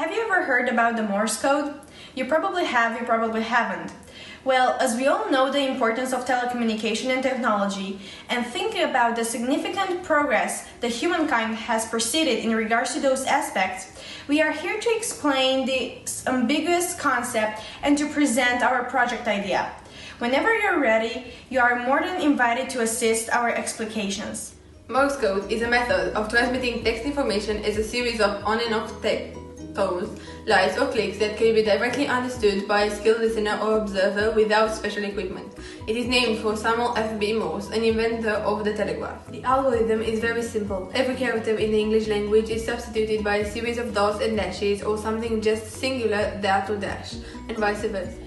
Have you ever heard about the Morse code? You probably have, you probably haven't. Well, as we all know the importance of telecommunication and technology, and thinking about the significant progress that humankind has proceeded in regards to those aspects, we are here to explain this ambiguous concept and to present our project idea. Whenever you're ready, you are more than invited to assist our explications. Morse code is a method of transmitting text information as a series of on and off text tones, lights or clicks that can be directly understood by a skilled listener or observer without special equipment. It is named for Samuel F.B. Morse, an inventor of the telegraph. The algorithm is very simple. Every character in the English language is substituted by a series of dots and dashes or something just singular dot or dash, and vice versa.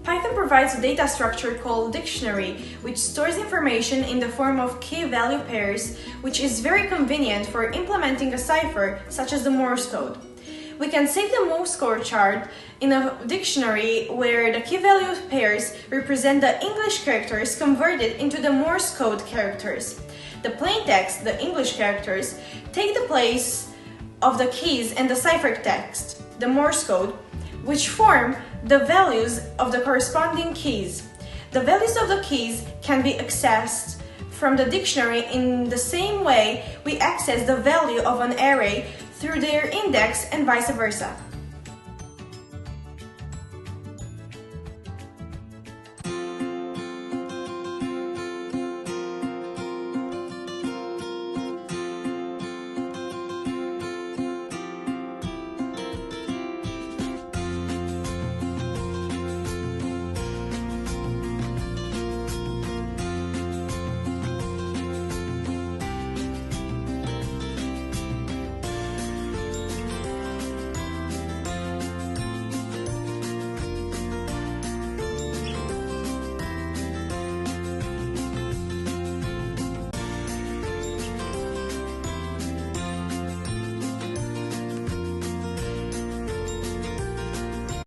Python provides a data structure called dictionary, which stores information in the form of key-value pairs, which is very convenient for implementing a cipher such as the Morse code. We can save the Morse code chart in a dictionary where the key-value pairs represent the English characters converted into the Morse code characters. The plain text, the English characters, take the place of the keys and the cipher text, the Morse code, which form the values of the corresponding keys. The values of the keys can be accessed from the dictionary in the same way we access the value of an array through their index and vice versa.